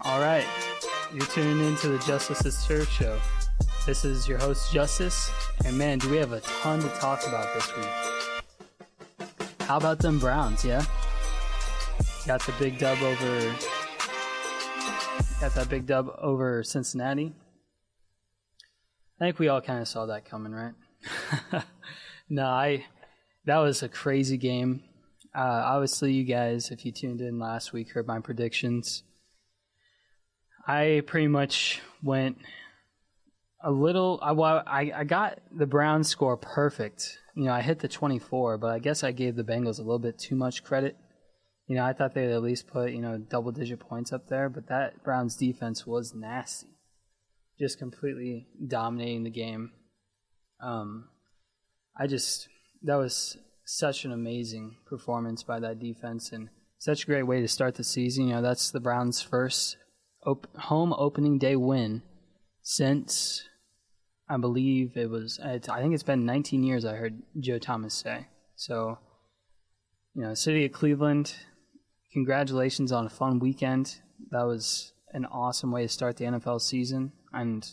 All right, you're tuning into the Justice is Served show. This is your host, Justice, and man, do we have a ton to talk about this week. How about them Browns, yeah? Got that big dub over Cincinnati. I think we all kind of saw that coming, right? That was a crazy game. Obviously, you guys, if you tuned in last week, heard my predictions. I pretty much went a little. I got the Browns score perfect. I hit the 24, but I guess I gave the Bengals a little bit too much credit. I thought they'd at least put double-digit points up there, but that Browns defense was nasty, just completely dominating the game. That was such an amazing performance by that defense and such a great way to start the season. That's the Browns' first home opening day win since, I believe I think it's been 19 years, I heard Joe Thomas say. So, City of Cleveland, congratulations on a fun weekend. That was an awesome way to start the NFL season. And,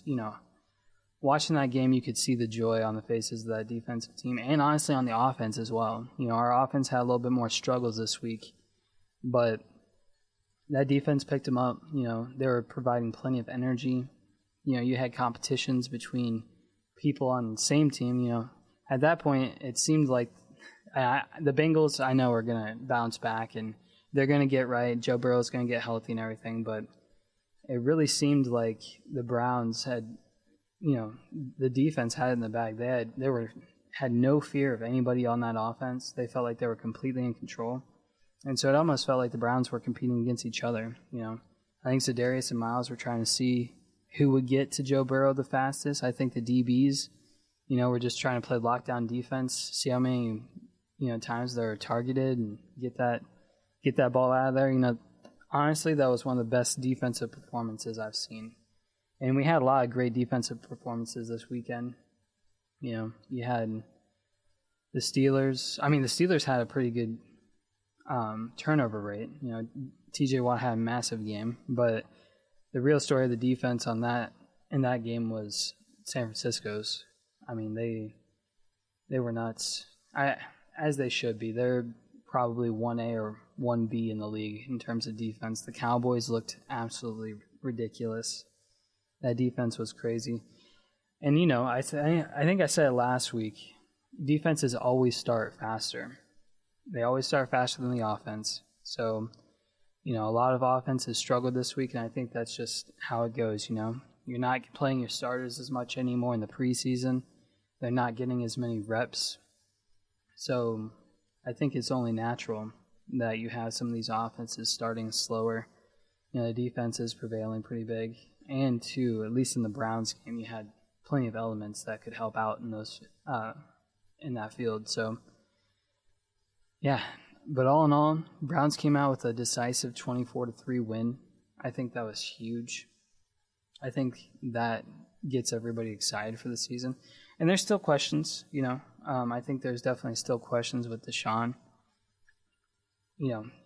watching that game, you could see the joy on the faces of that defensive team and honestly on the offense as well. Our offense had a little bit more struggles this week, but that defense picked them up. They were providing plenty of energy. You had competitions between people on the same team. At that point, it seemed like the Bengals, I know, are going to bounce back and they're going to get right. Joe Burrow's going to get healthy and everything, but it really seemed like the Browns had, the defense had it in the bag. They had no fear of anybody on that offense. They felt like they were completely in control. And so it almost felt like the Browns were competing against each other. I think Za'Darius and Miles were trying to see who would get to Joe Burrow the fastest. I think the DBs, were just trying to play lockdown defense, see how many, times they're targeted and get that ball out of there. Honestly, that was one of the best defensive performances I've seen. And we had a lot of great defensive performances this weekend. You had the Steelers. I mean, the Steelers had a pretty good turnover rate. TJ Watt had a massive game, but the real story of the defense in that game was San Francisco's. I mean, they were nuts, as they should be. They're probably 1A or 1B in the league in terms of defense. The Cowboys looked absolutely ridiculous. That defense was crazy. And, I think I said it last week, defenses always start faster. They always start faster than the offense. So, a lot of offenses struggled this week, and I think that's just how it goes, You're not playing your starters as much anymore in the preseason. They're not getting as many reps. So I think it's only natural that you have some of these offenses starting slower. The defense is prevailing pretty big. And, too, at least in the Browns game, you had plenty of elements that could help out in those in that field. So, yeah. But all in all, Browns came out with a decisive 24-3 win. I think that was huge. I think that gets everybody excited for the season. And there's still questions, I think there's definitely still questions with Deshaun.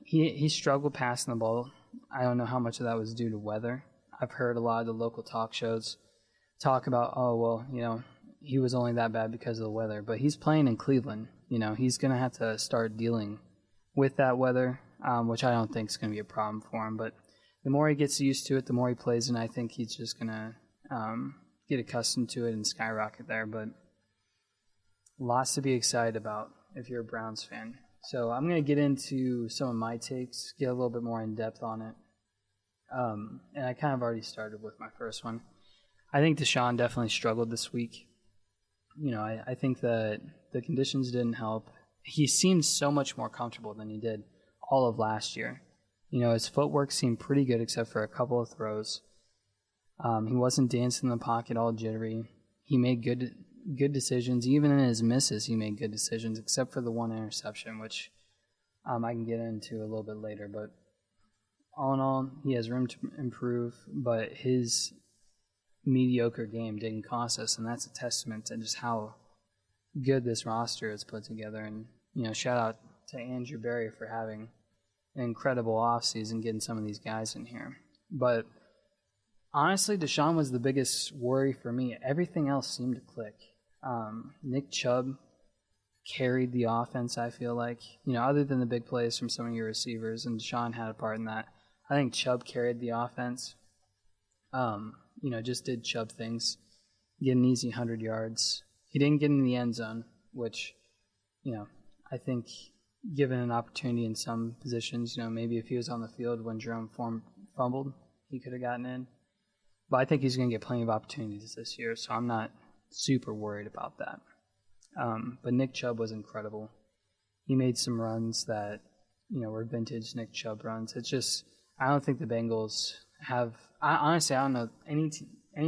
He struggled passing the ball. I don't know how much of that was due to weather. I've heard a lot of the local talk shows talk about, he was only that bad because of the weather. But he's playing in Cleveland. He's going to have to start dealing with that weather, which I don't think is going to be a problem for him. But the more he gets used to it, the more he plays, and I think he's just going to get accustomed to it and skyrocket there. But lots to be excited about if you're a Browns fan. So I'm going to get into some of my takes, get a little bit more in depth on it. And I kind of already started with my first one. I think Deshaun definitely struggled this week. I think that the conditions didn't help. He seemed so much more comfortable than he did all of last year. His footwork seemed pretty good except for a couple of throws. He wasn't dancing in the pocket all jittery. He made good decisions. Even in his misses, he made good decisions except for the one interception, which I can get into a little bit later. But all in all, he has room to improve, but his mediocre game didn't cost us, and that's a testament to just how good this roster is put together. And, shout out to Andrew Berry for having an incredible offseason, getting some of these guys in here. But honestly, Deshaun was the biggest worry for me. Everything else seemed to click. Nick Chubb carried the offense, I feel like. Other than the big plays from some of your receivers, and Deshaun had a part in that. I think Chubb carried the offense. Just did Chubb things. Get an easy 100 yards. He didn't get in the end zone, which, I think given an opportunity in some positions, maybe if he was on the field when Jerome fumbled, he could have gotten in. But I think he's going to get plenty of opportunities this year, so I'm not super worried about that. But Nick Chubb was incredible. He made some runs that, were vintage Nick Chubb runs. It's just, I don't think the Bengals have, honestly, I don't know, any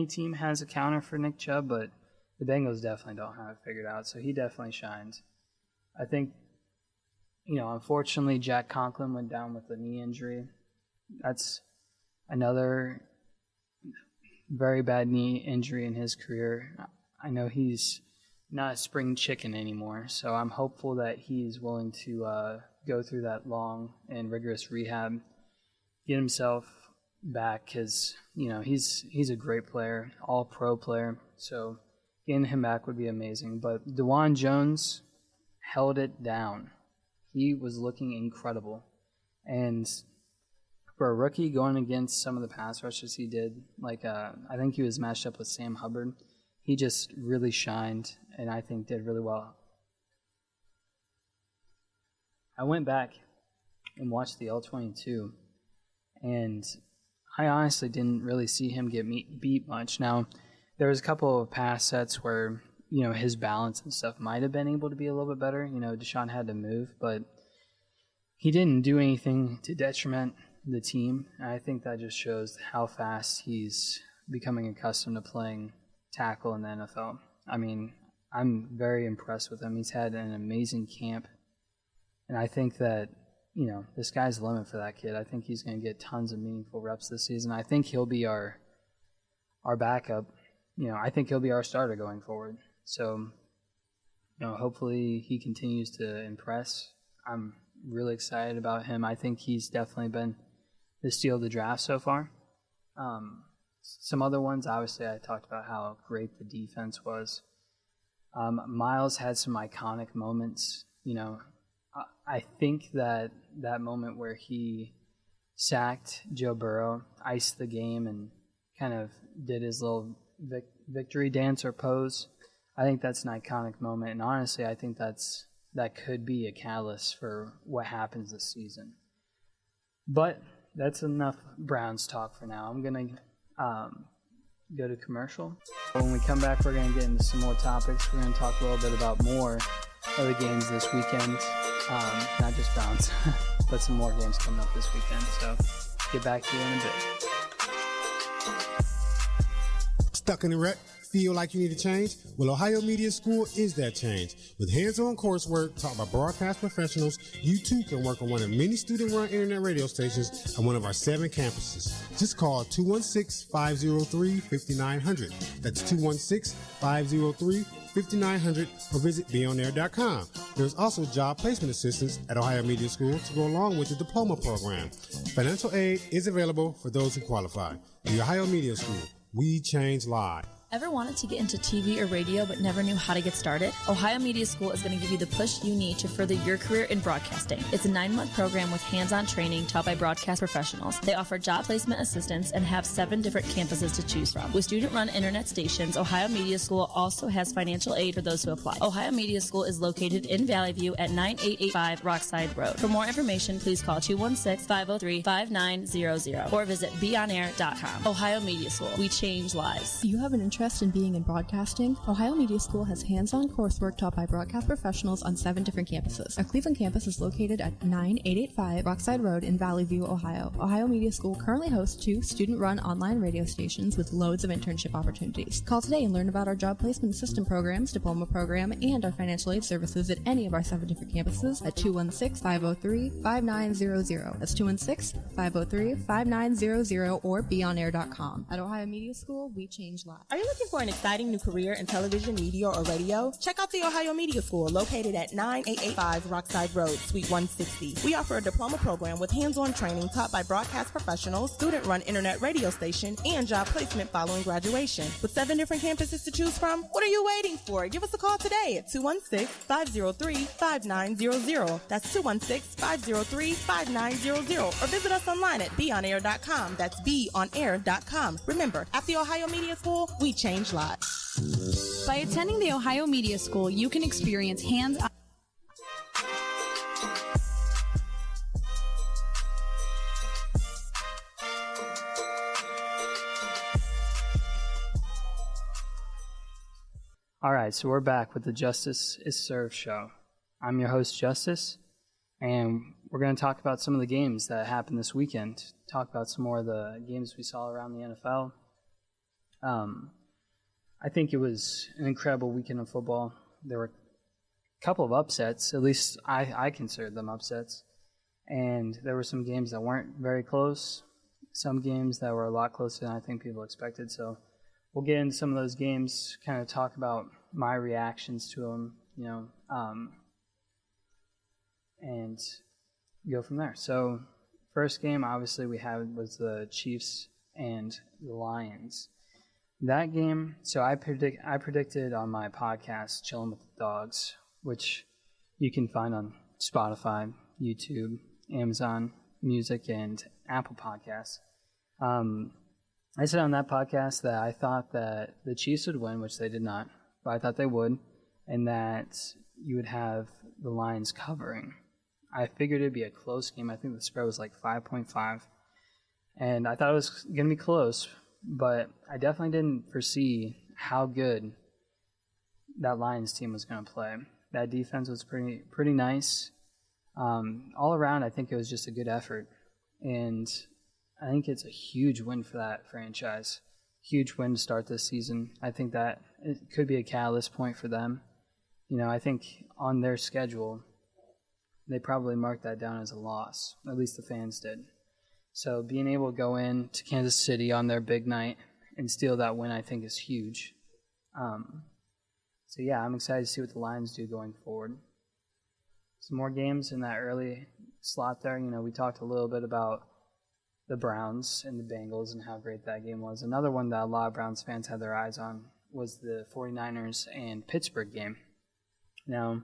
team has a counter for Nick Chubb, but the Bengals definitely don't have it figured out, so he definitely shined. I think, unfortunately, Jack Conklin went down with a knee injury. That's another very bad knee injury in his career. I know he's not a spring chicken anymore, so I'm hopeful that he's willing to go through that long and rigorous rehab, get himself back, because he's a great player, all-pro player, so getting him back would be amazing. But DeJuan Jones held it down. He was looking incredible, and for a rookie going against some of the pass rushes he did, I think he was matched up with Sam Hubbard, he just really shined and I think did really well. I went back and watched the L-22, and I honestly didn't really see him get beat much. Now, there was a couple of pass sets where, his balance and stuff might have been able to be a little bit better. Deshaun had to move, but he didn't do anything to detriment the team. And I think that just shows how fast he's becoming accustomed to playing tackle in the NFL. I mean, I'm very impressed with him. He's had an amazing camp. And I think that, the sky's the limit for that kid. I think he's going to get tons of meaningful reps this season. I think he'll be our backup. I think he'll be our starter going forward. So, hopefully he continues to impress. I'm really excited about him. I think he's definitely been the steal of the draft so far. Some other ones, obviously, I talked about how great the defense was. Miles had some iconic moments. I think that moment where he sacked Joe Burrow, iced the game, and kind of did his little victory dance or pose, I think that's an iconic moment. And honestly, I think that could be a catalyst for what happens this season. But that's enough Browns talk for now. I'm going to go to commercial. When we come back, we're going to get into some more topics. We're going to talk a little bit about more of the games this weekend. Not just Browns, but some more games coming up this weekend. So get back to you in a bit. Stuck in a rut? Feel like you need a change? Well, Ohio Media School is that change. With hands-on coursework taught by broadcast professionals, you too can work on one of many student-run internet radio stations on one of our 7 campuses. Just call 216-503-5900. That's 216-503-5900 or visit beonair.com. There's also job placement assistance at Ohio Media School to go along with the diploma program. Financial aid is available for those who qualify. The Ohio Media School, we change lives. Ever wanted to get into TV or radio but never knew how to get started? Ohio Media School is going to give you the push you need to further your career in broadcasting. It's a 9-month program with hands-on training taught by broadcast professionals. They offer job placement assistance and have 7 different campuses to choose from. With student-run internet stations, Ohio Media School also has financial aid for those who apply. Ohio Media School is located in Valley View at 9885 Rockside Road. For more information, please call 216-503-5900 or visit beonair.com. Ohio Media School. We change lives. You have an interest in being in broadcasting? Ohio Media School has hands-on coursework taught by broadcast professionals on 7 different campuses. Our Cleveland campus is located at 9885 Rockside Road in Valley View, Ohio. Ohio Media School currently hosts 2 student-run online radio stations with loads of internship opportunities. Call today and learn about our job placement assistant programs, diploma program, and our financial aid services at any of our 7 different campuses at 216-503-5900. That's 216-503-5900 or beonair.com. At Ohio Media School, we change lives. Are you looking for an exciting new career in television, media, or radio? Check out the Ohio Media School, located at 9885 Rockside Road, Suite 160. We offer a diploma program with hands-on training taught by broadcast professionals, student-run internet radio station, and job placement following graduation. With 7 different campuses to choose from, what are you waiting for? Give us a call today at 216-503-5900. That's 216-503-5900. Or visit us online at beonair.com. That's beonair.com. Remember, at the Ohio Media School, we change lives. By attending the Ohio Media School, you can experience hands-on. All right, so we're back with the Justice is Served show. I'm your host, Justice, and we're going to talk about some of the games that happened this weekend, talk about some more of the games we saw around the NFL. I think it was an incredible weekend of football. There were a couple of upsets, at least I considered them upsets, and there were some games that weren't very close, some games that were a lot closer than I think people expected, so we'll get into some of those games, kind of talk about my reactions to them, and go from there. So, first game, obviously, we had was the Chiefs and the Lions. That game, so I predicted on my podcast, Chilling with the Dogs, which you can find on Spotify, YouTube, Amazon Music, and Apple Podcasts. I said on that podcast that I thought that the Chiefs would win, which they did not, but I thought they would, and that you would have the Lions covering. I figured it'd be a close game. I think the spread was like 5.5, and I thought it was going to be close, but I definitely didn't foresee how good that Lions team was going to play. That defense was pretty nice. All around, I think it was just a good effort, and I think it's a huge win for that franchise. Huge win to start this season. I think that it could be a catalyst point for them. I think on their schedule, they probably marked that down as a loss. At least the fans did. So being able to go in to Kansas City on their big night and steal that win, I think, is huge. So yeah, I'm excited to see what the Lions do going forward. Some more games in that early slot there. We talked a little bit about the Browns and the Bengals and how great that game was. Another one that a lot of Browns fans had their eyes on was the 49ers and Pittsburgh game. Now,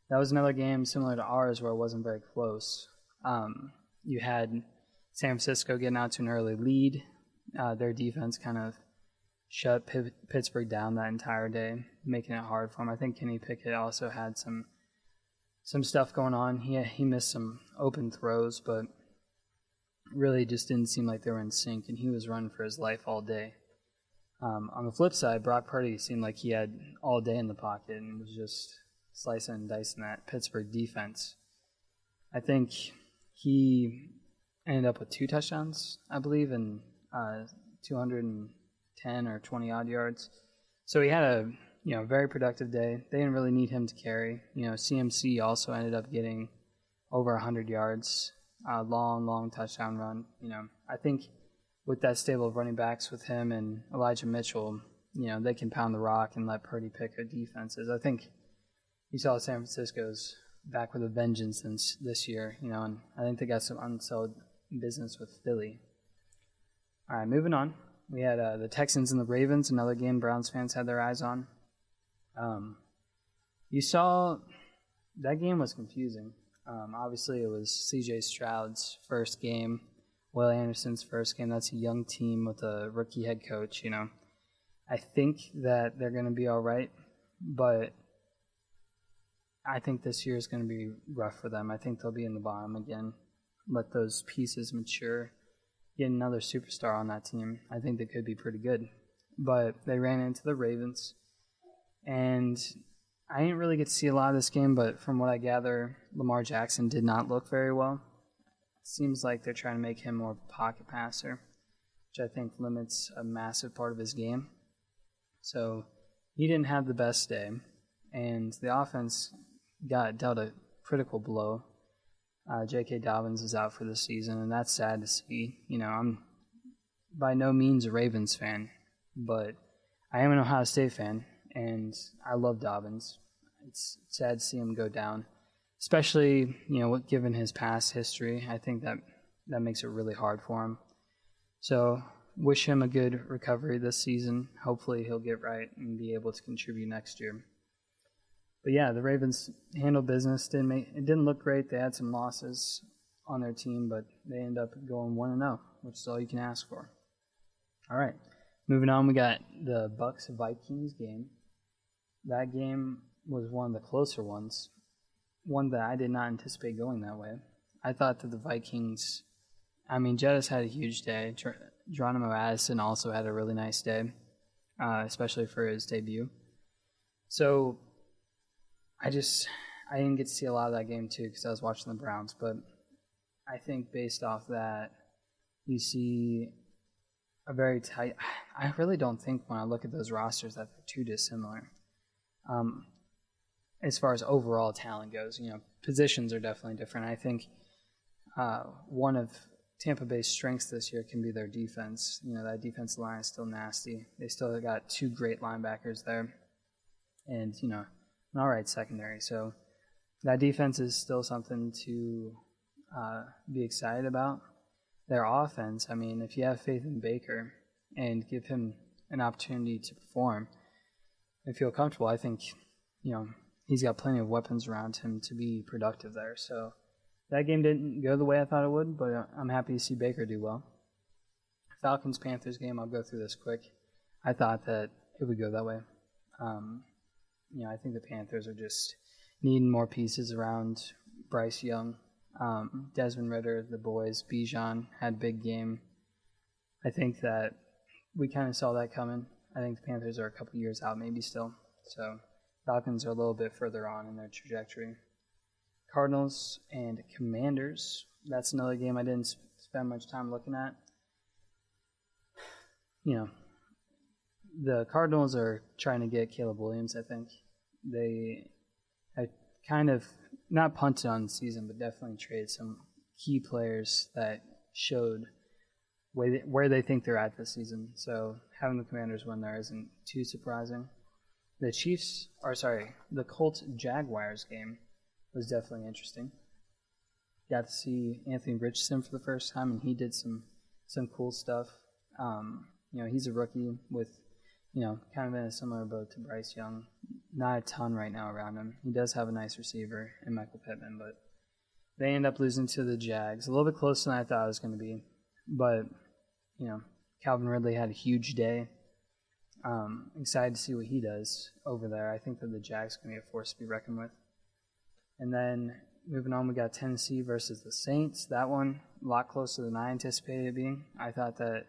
that was another game similar to ours where it wasn't very close. You had San Francisco getting out to an early lead. Their defense kind of shut Pittsburgh down that entire day, making it hard for them. I think Kenny Pickett also had some stuff going on. He missed some open throws, but really just didn't seem like they were in sync, and he was running for his life all day. On the flip side, Brock Purdy seemed like he had all day in the pocket and was just slicing and dicing that Pittsburgh defense. I think he ended up with 2 touchdowns, I believe, and 210 or 20-odd yards. So he had a very productive day. They didn't really need him to carry. CMC also ended up getting over 100 yards. Long touchdown run. I think with that stable of running backs with him and Elijah Mitchell, they can pound the rock and let Purdy pick their defenses. I think you saw San Francisco's back with a vengeance this year, and I think they got some unsold business with Philly. All right, moving on. We had the Texans and the Ravens, another game Browns fans had their eyes on. You saw that game was confusing. Obviously, it was C.J. Stroud's first game, Will Anderson's first game. That's a young team with a rookie head coach, I think that they're going to be all right, but I think this year is going to be rough for them. I think they'll be in the bottom again. Let those pieces mature. Get another superstar on that team. I think they could be pretty good. But they ran into the Ravens, and I didn't really get to see a lot of this game, but from what I gather, Lamar Jackson did not look very well. It seems like they're trying to make him more of a pocket passer, which I think limits a massive part of his game. So he didn't have the best day, and the offense got dealt a critical blow. J.K. Dobbins is out for the season, and that's sad to see. I'm by no means a Ravens fan, but I am an Ohio State fan, and I love Dobbins. It's sad to see him go down, especially, given his past history. I think that makes it really hard for him. So wish him a good recovery this season. Hopefully he'll get right and be able to contribute next year. But yeah, the Ravens handled business. It didn't look great. They had some losses on their team, but they ended up going 1-0, which is all you can ask for. All right, moving on, we got the Bucs-Vikings game. That game was one of the closer ones, one that I did not anticipate going that way. I thought that the Vikings, Jettis had a huge day. Geronimo Addison also had a really nice day, especially for his debut. So I didn't get to see a lot of that game too because I was watching the Browns, but I think based off that, you see a very tight. I really don't think when I look at those rosters that they're too dissimilar. As far as overall talent goes, positions are definitely different. I think one of Tampa Bay's strengths this year can be their defense. That defensive line is still nasty. They still got 2 great linebackers there, and an all right secondary. So that defense is still something to be excited about. Their offense, if you have faith in Baker and give him an opportunity to perform and feel comfortable, I think, he's got plenty of weapons around him to be productive there. So that game didn't go the way I thought it would, but I'm happy to see Baker do well. Falcons-Panthers game, I'll go through this quick. I thought that it would go that way. I think the Panthers are just needing more pieces around Bryce Young. Desmond Ridder, the boys, Bijan had a big game. I think that we kind of saw that coming. I think the Panthers are a couple years out maybe still. So Falcons are a little bit further on in their trajectory. Cardinals and Commanders. That's another game I didn't spend much time looking at. The Cardinals are trying to get Caleb Williams, I think. They had kind of not punted on the season, but definitely traded some key players that showed where they think they're at this season. So having the Commanders win there isn't too surprising. The Colts-Jaguars game was definitely interesting. Got to see Anthony Richardson for the first time, and he did some cool stuff. He's a rookie with, kind of in a similar boat to Bryce Young. Not a ton right now around him. He does have a nice receiver in Michael Pittman, but they end up losing to the Jags. A little bit closer than I thought it was going to be. But, Calvin Ridley had a huge day. Excited to see what he does over there. I think that the Jags are going to be a force to be reckoned with. And then moving on, we got Tennessee versus the Saints. That one, a lot closer than I anticipated it being. I thought that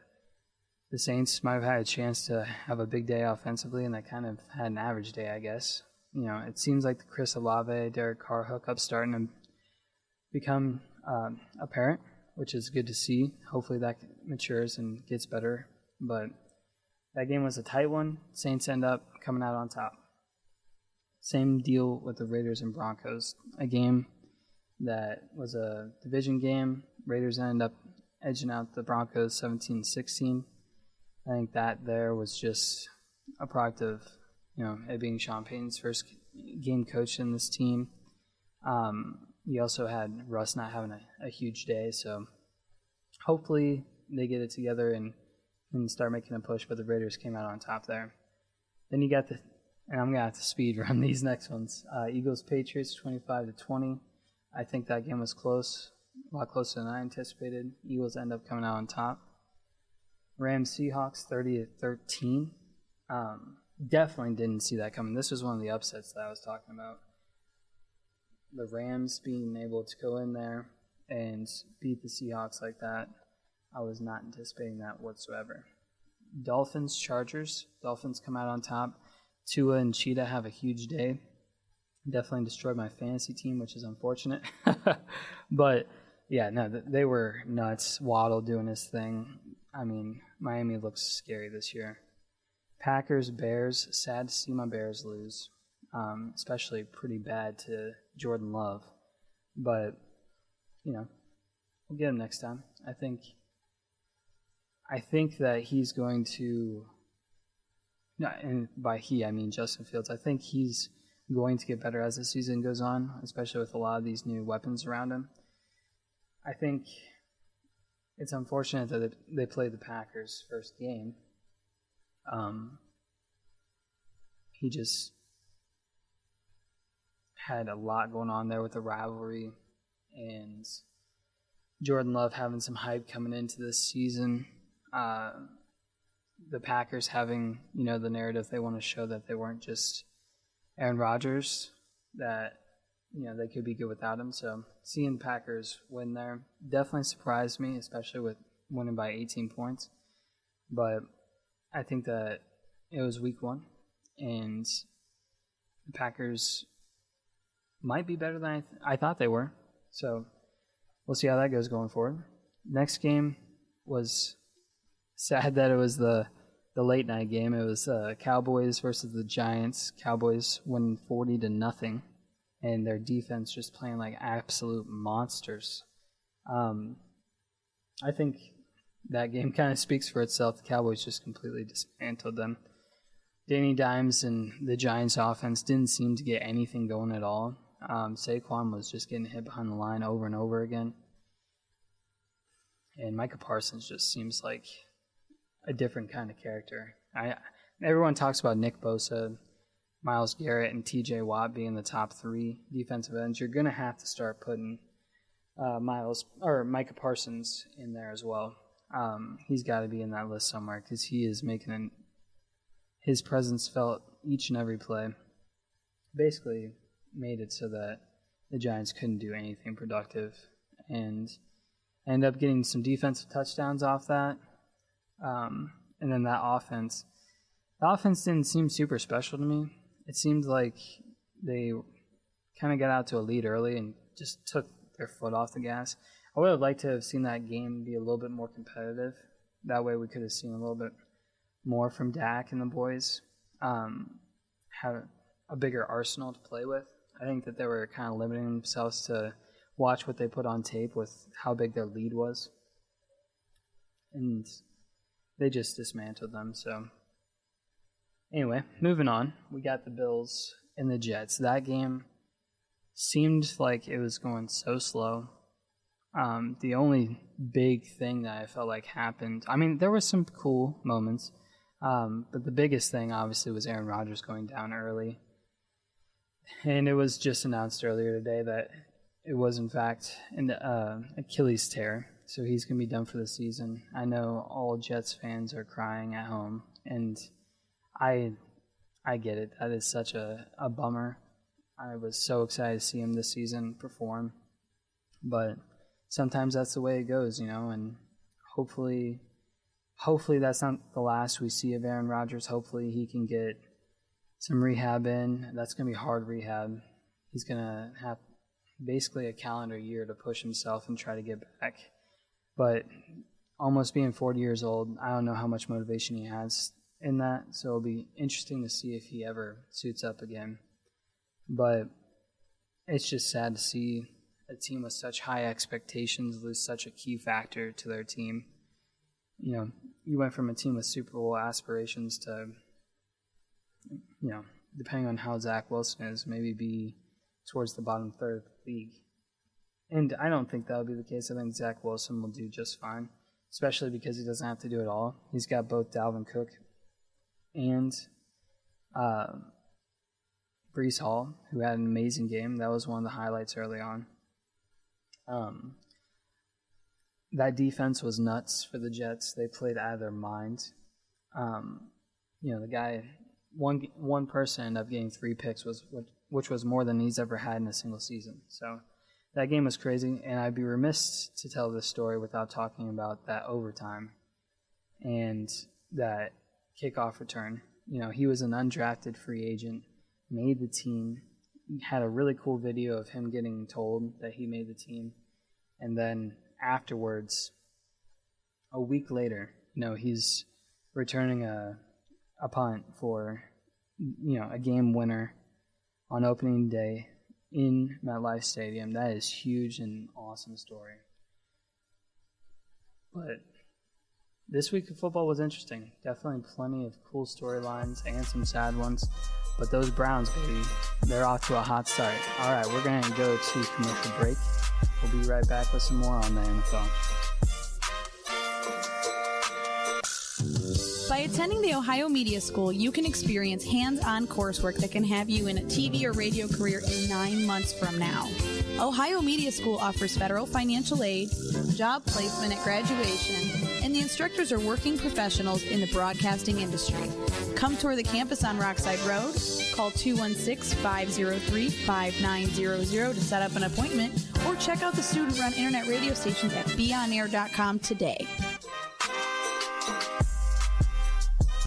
the Saints might have had a chance to have a big day offensively, and they kind of had an average day, I guess. It seems like the Chris Olave, Derek Carr hookup starting to become apparent, which is good to see. Hopefully that matures and gets better. But that game was a tight one. Saints end up coming out on top. Same deal with the Raiders and Broncos. A game that was a division game. Raiders ended up edging out the Broncos 17-16. I think that there was just a product of, it being Sean Payton's first game coach in this team. You also had Russ not having a huge day, so hopefully they get it together and start making a push, but the Raiders came out on top there. Then you got and I'm going to have to speed run these next ones. Eagles-Patriots 25-20. I think that game was close, a lot closer than I anticipated. Eagles end up coming out on top. Rams-Seahawks 30-13. Definitely didn't see that coming. This was one of the upsets that I was talking about. The Rams being able to go in there and beat the Seahawks like that, I was not anticipating that whatsoever. Dolphins-Chargers. Dolphins come out on top. Tua and Cheetah have a huge day. Definitely destroyed my fantasy team, which is unfortunate. But, yeah, no, they were nuts. Waddle doing his thing. Miami looks scary this year. Packers-Bears. Sad to see my Bears lose. Especially pretty bad to Jordan Love. But, we'll get him next time. I think that he's going to No, and by he, I mean Justin Fields. I think he's going to get better as the season goes on, especially with a lot of these new weapons around him. I think it's unfortunate that they played the Packers' first game. He just had a lot going on there with the rivalry, and Jordan Love having some hype coming into this season. The Packers having, the narrative they want to show that they weren't just Aaron Rodgers, that, they could be good without him. So seeing Packers win there definitely surprised me, especially with winning by 18 points. But I think that it was week one, and the Packers might be better than I thought they were. So we'll see how that goes going forward. Next game was sad that it was the late night game. It was Cowboys versus the Giants. Cowboys winning 40-0, and their defense just playing like absolute monsters. I think that game kind of speaks for itself. The Cowboys just completely dismantled them. Danny Dimes and the Giants offense didn't seem to get anything going at all. Saquon was just getting hit behind the line over and over again. And Micah Parsons just seems like a different kind of character. Everyone talks about Nick Bosa, Myles Garrett, and T.J. Watt being the top 3 defensive ends. You're going to have to start putting Micah Parsons in there as well. He's got to be in that list somewhere because he is making his presence felt each and every play. Basically made it so that the Giants couldn't do anything productive, and ended up getting some defensive touchdowns off that. And then the offense didn't seem super special to me. It seemed like they kind of got out to a lead early and just took their foot off the gas. I would have liked to have seen that game be a little bit more competitive. That way we could have seen a little bit more from Dak and the boys, have a bigger arsenal to play with. I think that they were kind of limiting themselves to watch what they put on tape with how big their lead was. And they just dismantled them. So anyway, moving on. We got the Bills and the Jets. That game seemed like it was going so slow. The only big thing that I felt like happened, there were some cool moments, but the biggest thing obviously was Aaron Rodgers going down early. And it was just announced earlier today that it was in fact an Achilles tear. So he's going to be done for the season. I know all Jets fans are crying at home, and I get it. That is such a bummer. I was so excited to see him this season perform. But sometimes that's the way it goes, and hopefully that's not the last we see of Aaron Rodgers. Hopefully he can get some rehab in. That's going to be hard rehab. He's going to have basically a calendar year to push himself and try to get back. But almost being 40 years old, I don't know how much motivation he has in that. So it'll be interesting to see if he ever suits up again. But it's just sad to see a team with such high expectations lose such a key factor to their team. You went from a team with Super Bowl aspirations to, depending on how Zach Wilson is, maybe be towards the bottom third of the league. And I don't think that'll be the case. I think Zach Wilson will do just fine, especially because he doesn't have to do it all. He's got both Dalvin Cook and Breece Hall, who had an amazing game. That was one of the highlights early on. That defense was nuts for the Jets. They played out of their mind. The guy, one person ended up getting 3 picks, which was more than he's ever had in a single season. So that game was crazy, and I'd be remiss to tell this story without talking about that overtime and that kickoff return. He was an undrafted free agent, made the team, had a really cool video of him getting told that he made the team, and then afterwards, a week later, he's returning a punt for, a game winner on opening day in MetLife Stadium. That is huge and awesome story. But this week of football was interesting. Definitely plenty of cool storylines and some sad ones. But those Browns, baby, they're off to a hot start. All right, we're going to go to commercial break. We'll be right back with some more on the NFL. By attending the Ohio Media School, you can experience hands-on coursework that can have you in a TV or radio career in 9 months from now. Ohio Media School offers federal financial aid, job placement at graduation, and the instructors are working professionals in the broadcasting industry. Come tour the campus on Rockside Road. Call 216-503-5900 to set up an appointment, or check out the student-run internet radio stations at beonair.com today.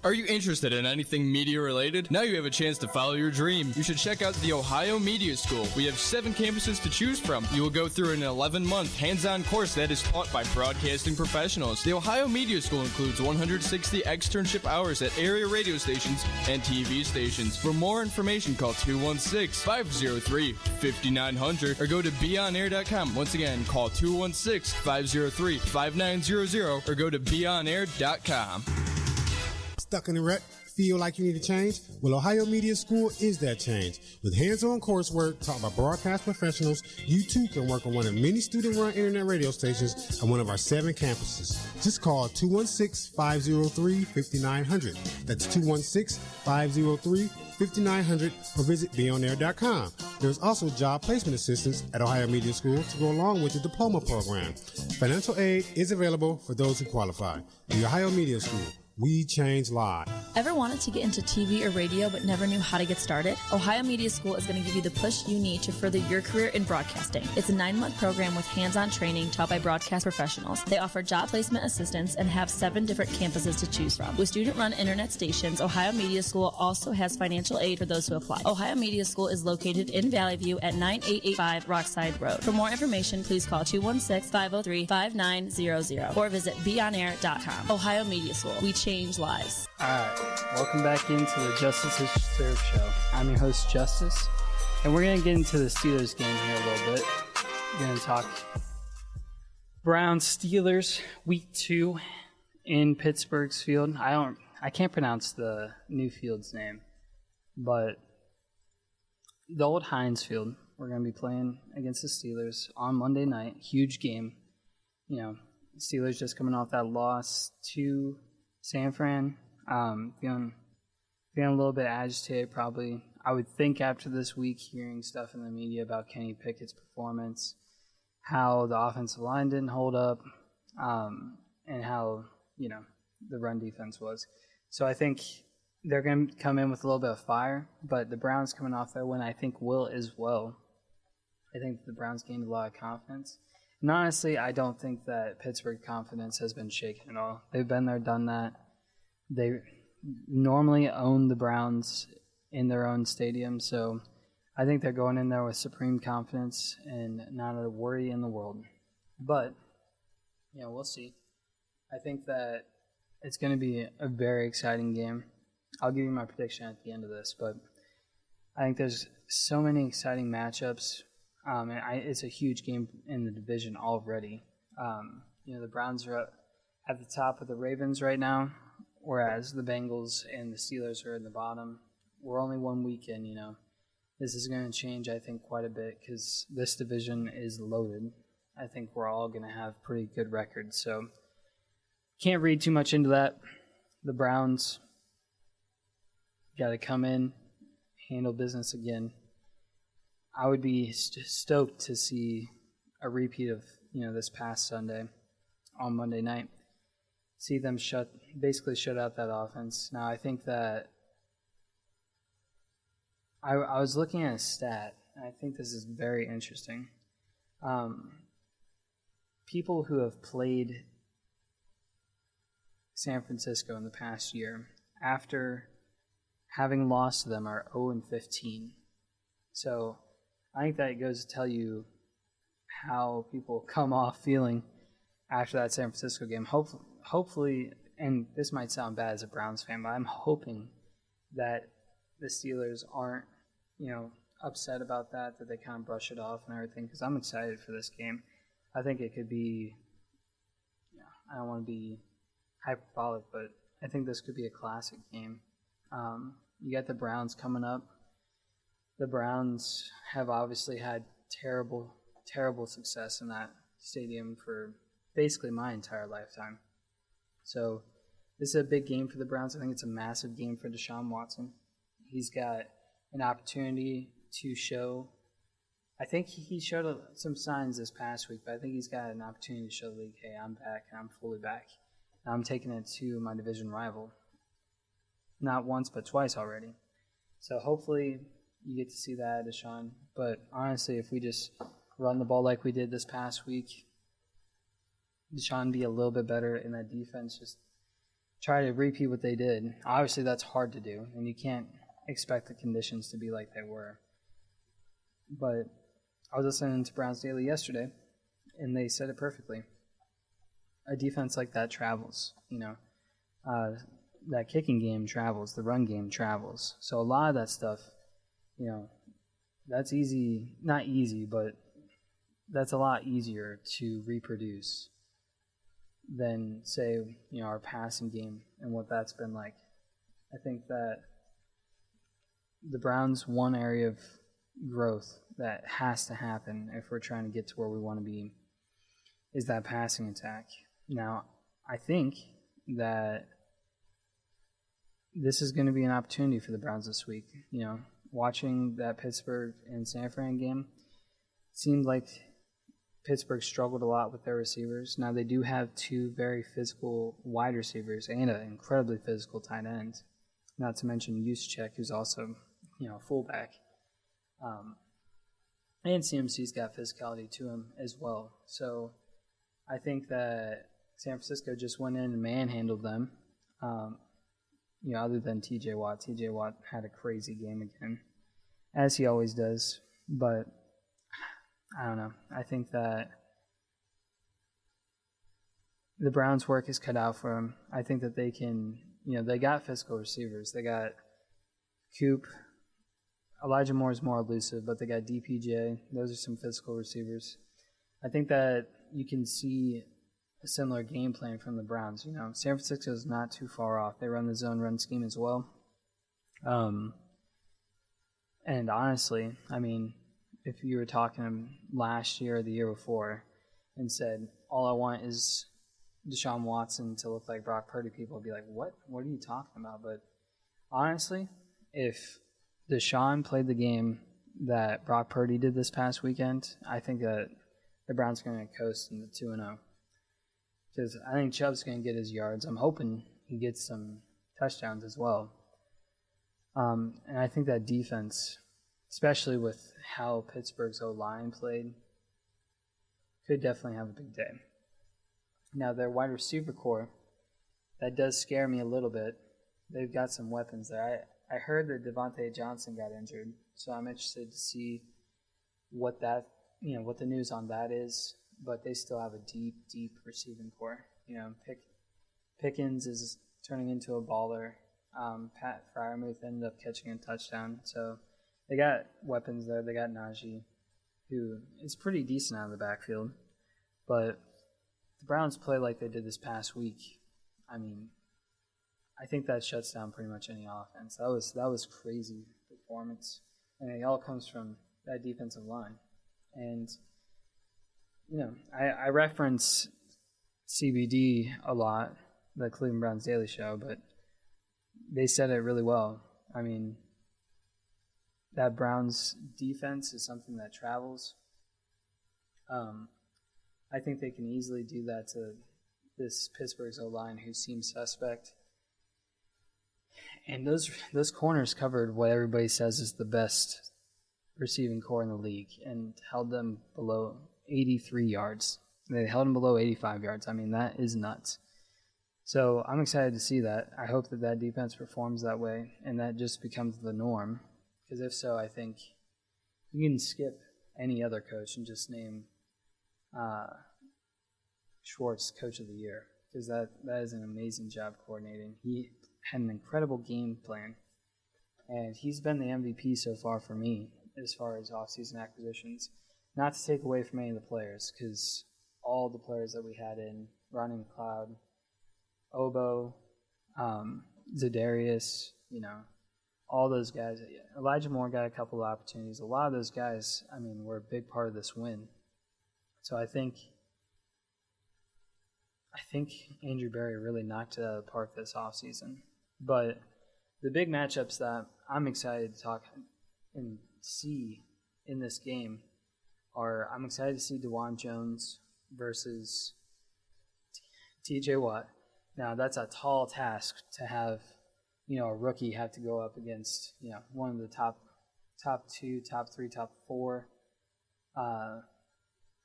Are you interested in anything media related? Now you have a chance to follow your dream. You should check out the Ohio Media School. We have 7 campuses to choose from. You will go through an 11-month hands-on course that is taught by broadcasting professionals. The Ohio Media School includes 160 externship hours at area radio stations and TV stations. For more information, call 216-503-5900 or go to beonair.com. Once again, call 216-503-5900 or go to beonair.com. Stuck in a rut? Feel like you need a change? Well, Ohio Media School is that change. With hands-on coursework taught by broadcast professionals, you too can work on one of many student-run internet radio stations on one of our 7 campuses. Just call 216-503-5900. That's 216-503-5900 or visit beonair.com. There's also job placement assistance at Ohio Media School to go along with the diploma program. Financial aid is available for those who qualify. The Ohio Media School. We change lives. Ever wanted to get into TV or radio but never knew how to get started? Ohio Media School is going to give you the push you need to further your career in broadcasting. It's a 9-month program with hands-on training taught by broadcast professionals. They offer job placement assistance and have 7 different campuses to choose from. With student-run internet stations, Ohio Media School also has financial aid for those who apply. Ohio Media School is located in Valley View at 9885 Rockside Road. For more information, please call 216-503-5900 or visit beonair.com. Ohio Media School. We change lives. All right, welcome back into the Justice is Served show. I'm your host, Justice, and we're going to get into the Steelers game here a little bit. We're going to talk Browns-Steelers Week 2 in Pittsburgh's field. I can't pronounce the new field's name, but the old Heinz Field. We're going to be playing against the Steelers on Monday night. Huge game. You know, Steelers just coming off that loss to San Fran, feeling a little bit agitated probably. I would think after this week, hearing stuff in the media about Kenny Pickett's performance, how the offensive line didn't hold up, and how, you know, the run defense was. So I think they're going to come in with a little bit of fire, but the Browns coming off their win, I think, will as well. I think the Browns gained a lot of confidence. And honestly, I don't think that Pittsburgh confidence has been shaken at all. They've been there, done that. They normally own the Browns in their own stadium, so I think they're going in there with supreme confidence and not a worry in the world. But, you know, we'll see. I think that it's going to be a very exciting game. I'll give you my prediction at the end of this, but I think there's so many exciting matchups. It's a huge game in the division already. You know, the Browns are at the top of the Ravens right now, whereas the Bengals and the Steelers are in the bottom. We're only 1 week in, you know. This is going to change, I think, quite a bit because this division is loaded. I think we're all going to have pretty good records, so can't read too much into that. The Browns got to come in, handle business again. I would be stoked to see a repeat of, you know, this past Sunday on Monday night. See them basically shut out that offense. Now, I think that I was looking at a stat, and I think this is very interesting. People who have played San Francisco in the past year, after having lost to them, are 0-15. So I think that goes to tell you how people come off feeling after that San Francisco game. Hopefully, and this might sound bad as a Browns fan, but I'm hoping that the Steelers aren't, you know, upset about that they kind of brush it off and everything, because I'm excited for this game. I think it could be, I don't want to be hyperbolic, but I think this could be a classic game. You got the Browns coming up. The Browns have obviously had terrible success in that stadium for basically my entire lifetime. So this is a big game for the Browns. I think it's a massive game for Deshaun Watson. He's got an opportunity to show. I think he showed some signs this past week, but I think he's got an opportunity to show the league, hey, I'm back, and I'm fully back. And I'm taking it to my division rival. Not once, but twice already. So hopefully you get to see that, Deshaun. But honestly, if we just run the ball like we did this past week, Deshaun be a little bit better in that defense, just try to repeat what they did. Obviously, that's hard to do, and you can't expect the conditions to be like they were. But I was listening to Browns Daily yesterday, and they said it perfectly. A defense like that travels, that kicking game travels, the run game travels. So a lot of that stuff, that's easy, not easy, but that's a lot easier to reproduce than, say, our passing game and what that's been like. I think that the Browns' one area of growth that has to happen if we're trying to get to where we want to be is that passing attack. Now, I think that this is going to be an opportunity for the Browns this week. Watching that Pittsburgh and San Fran game, it seemed like Pittsburgh struggled a lot with their receivers. Now, they do have two very physical wide receivers and an incredibly physical tight end, not to mention Juszczyk, who's also, fullback. And CMC's got physicality to him as well. So I think that San Francisco just went in and manhandled them. Other than TJ Watt. TJ Watt had a crazy game again, as he always does. But I don't know. I think that the Browns' work is cut out for them. I think that they can, they got physical receivers. They got Coop. Elijah Moore is more elusive, but they got DPJ. Those are some physical receivers. I think that you can see a similar game plan from the Browns. San Francisco is not too far off. They run the zone run scheme as well. And honestly, if you were talking last year or the year before and said, all I want is Deshaun Watson to look like Brock Purdy, people would be like, what? What are you talking about? But honestly, if Deshaun played the game that Brock Purdy did this past weekend, I think that the Browns are going to coast in the 2-0. Because I think Chubb's going to get his yards. I'm hoping he gets some touchdowns as well. And I think that defense, especially with how Pittsburgh's O-line played, could definitely have a big day. Now, their wide receiver core, that does scare me a little bit. They've got some weapons there. I heard that Devontae Johnson got injured, so I'm interested to see what the news on that is. But they still have a deep receiving core. Pickens is turning into a baller. Pat Freiermuth ended up catching a touchdown. So they got weapons there. They got Najee, who is pretty decent out of the backfield. But the Browns play like they did this past week. I think that shuts down pretty much any offense. That was crazy performance. And it all comes from that defensive line. And I reference CBD a lot, the Cleveland Browns Daily Show, but they said it really well. That Browns defense is something that travels. I think they can easily do that to this Pittsburgh's O-line, who seems suspect. And those corners covered what everybody says is the best receiving core in the league and held them below 83 yards. They held them below 85 yards. That is nuts. So I'm excited to see that. I hope that defense performs that way and that just becomes the norm. Because if so, I think you can skip any other coach and just name Schwartz Coach of the Year. Because that is an amazing job coordinating. He had an incredible game plan. And he's been the MVP so far for me as far as offseason acquisitions. Not to take away from any of the players, because all the players that we had in, Ronnie McLeod, Obo, Za'Darius, all those guys. Elijah Moore got a couple of opportunities. A lot of those guys, were a big part of this win. So I think Andrew Berry really knocked it out of the park this offseason. But the big matchups that I'm excited to talk and see in this game are, I'm excited to see DeJuan Jones versus T.J. Watt. Now, that's a tall task to have, a rookie have to go up against, one of the top 2, top 3, top 4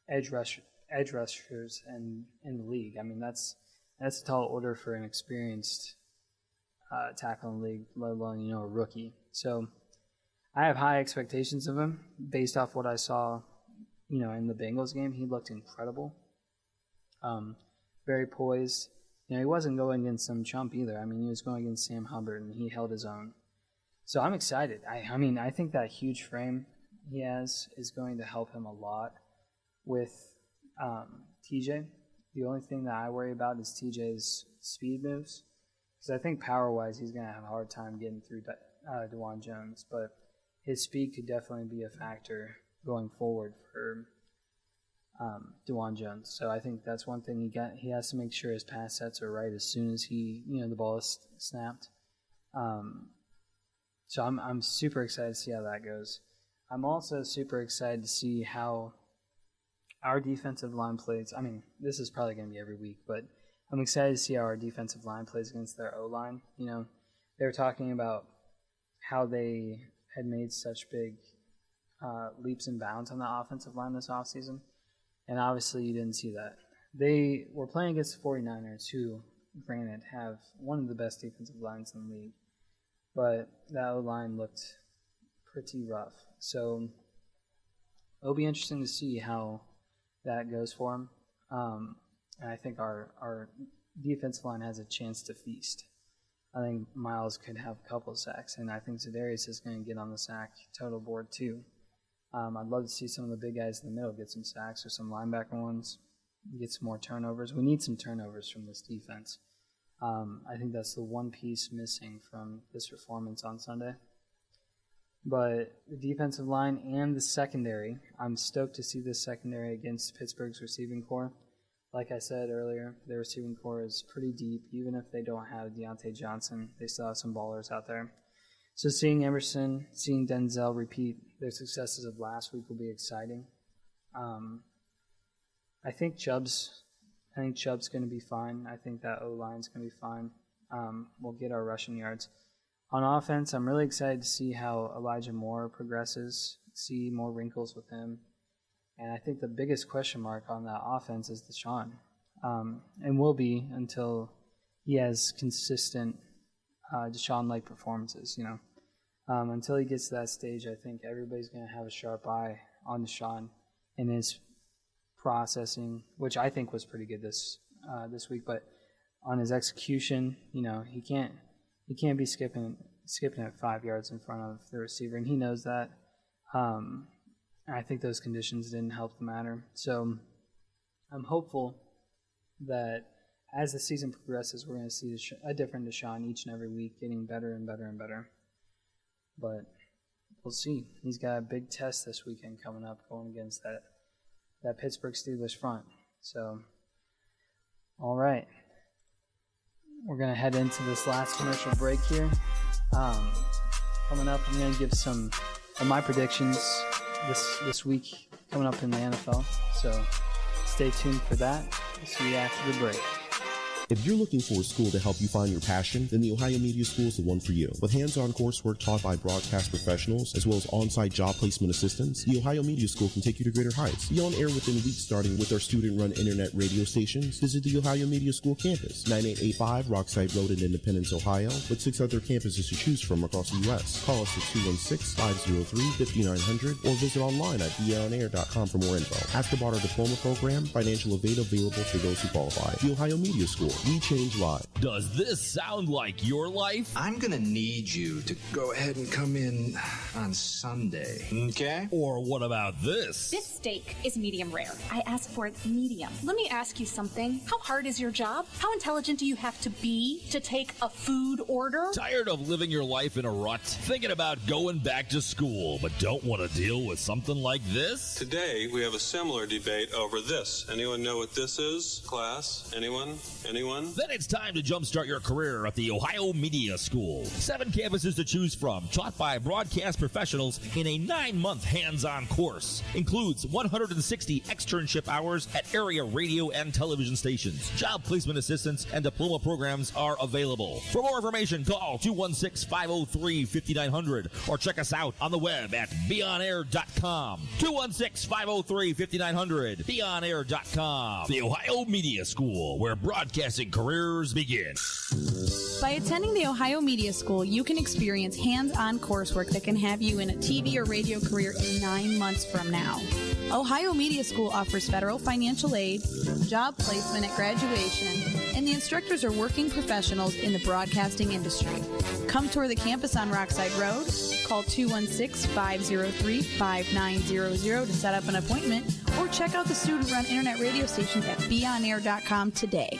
edge rushers in the league. That's a tall order for an experienced tackle in the league, let alone, a rookie. So I have high expectations of him based off what I saw, in the Bengals game. He looked incredible. Very poised. He wasn't going against some chump either. He was going against Sam Hubbard, and he held his own. So I'm excited. I think that huge frame he has is going to help him a lot with TJ. The only thing that I worry about is TJ's speed moves, because I think power-wise he's going to have a hard time getting through DeJuan Jones, but his speed could definitely be a factor going forward for DeJuan Jones. So I think that's one thing he has to make sure his pass sets are right as soon as the ball is snapped. So I'm super excited to see how that goes. I'm also super excited to see how our defensive line plays. This is probably going to be every week, but I'm excited to see how our defensive line plays against their O-line. They were talking about how they had made such big leaps and bounds on the offensive line this offseason. And obviously you didn't see that. They were playing against the 49ers, who, granted, have one of the best defensive lines in the league. But that O-line looked pretty rough. So it'll be interesting to see how that goes for them. And I think our defensive line has a chance to feast. I think Miles could have a couple of sacks, and I think Za'Darius is going to get on the sack total board too. I'd love to see some of the big guys in the middle get some sacks, or some linebacker ones, get some more turnovers. We need some turnovers from this defense. I think that's the one piece missing from this performance on Sunday. But the defensive line and the secondary, I'm stoked to see this secondary against Pittsburgh's receiving core. Like I said earlier, their receiving core is pretty deep. Even if they don't have Deontay Johnson, they still have some ballers out there. So seeing Emerson, seeing Denzel repeat their successes of last week will be exciting. I think Chubb's going to be fine. I think that O-line's going to be fine. We'll get our rushing yards. On offense, I'm really excited to see how Elijah Moore progresses, see more wrinkles with him. And I think the biggest question mark on that offense is Deshaun, and will be until he has consistent Deshaun-like performances. Until he gets to that stage, I think everybody's going to have a sharp eye on Deshaun and his processing, which I think was pretty good this week. But on his execution, he can't be skipping at 5 yards in front of the receiver, and he knows that. I think those conditions didn't help the matter. So I'm hopeful that as the season progresses, we're going to see a different Deshaun each and every week, getting better and better and better. But we'll see. He's got a big test this weekend coming up, going against that Pittsburgh Steelers front. So, all right. We're going to head into this last commercial break here. Coming up, I'm going to give some of my predictions this week coming up in the NFL. So stay tuned for that. We'll see you after the break. If you're looking for a school to help you find your passion, then the Ohio Media School is the one for you. With hands-on coursework taught by broadcast professionals, as well as on-site job placement assistance, the Ohio Media School can take you to greater heights. Be on air within weeks starting with our student-run internet radio stations. Visit the Ohio Media School campus, 9885 Rockside Road in Independence, Ohio, with 6 other campuses to choose from across the U.S. Call us at 216-503-5900 or visit online at beonair.com for more info. Ask about our diploma program, financial aid available for those who qualify. The Ohio Media School, We change lives. Does this sound like your life? I'm gonna need you to go ahead and come in on Sunday. Okay? Or what about this? This steak is medium rare. I asked for it medium. Let me ask you something. How hard is your job? How intelligent do you have to be to take a food order? Tired of living your life in a rut? Thinking about going back to school, but don't want to deal with something like this? Today, we have a similar debate over this. Anyone know what this is, class? Anyone? Anyone? Then it's time to jumpstart your career at the Ohio Media School. 7 campuses to choose from, taught by broadcast professionals in a 9-month hands-on course. Includes 160 externship hours at area radio and television stations. Job placement assistance and diploma programs are available. For more information, call 216-503-5900 or check us out on the web at beonair.com. 216-503-5900, beonair.com. The Ohio Media School, where broadcasting careers begin. By attending the Ohio Media School, you can experience hands-on coursework that can have you in a TV or radio career in 9 months from now. Ohio Media School offers federal financial aid, job placement at graduation, and the instructors are working professionals in the broadcasting industry. Come tour the campus on Rockside Road. Call 216-503-5900 to set up an appointment, or check out the student-run internet radio stations at beonair.com today.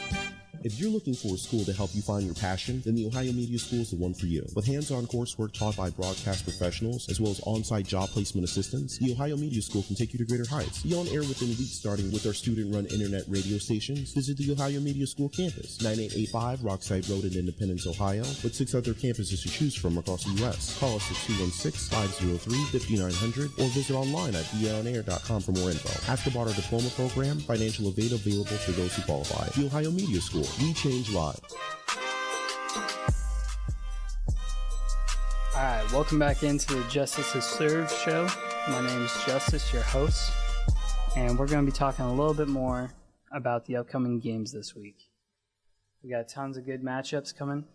If you're looking for a school to help you find your passion, then the Ohio Media School is the one for you. With hands-on coursework taught by broadcast professionals, as well as on-site job placement assistance, the Ohio Media School can take you to greater heights. Be on air within weeks starting with our student-run internet radio stations. Visit the Ohio Media School campus, 9885 Rockside Road in Independence, Ohio, with 6 other campuses to choose from across the U.S. Call us at 216-503-5900 or visit online at beonair.com for more info. Ask about our diploma program, financial aid available for those who qualify. The Ohio Media School. We change lives. All right, welcome back into the Justice is Served show. My name is Justice, your host, and we're going to be talking a little bit more about the upcoming games this week. We got tons of good matchups coming.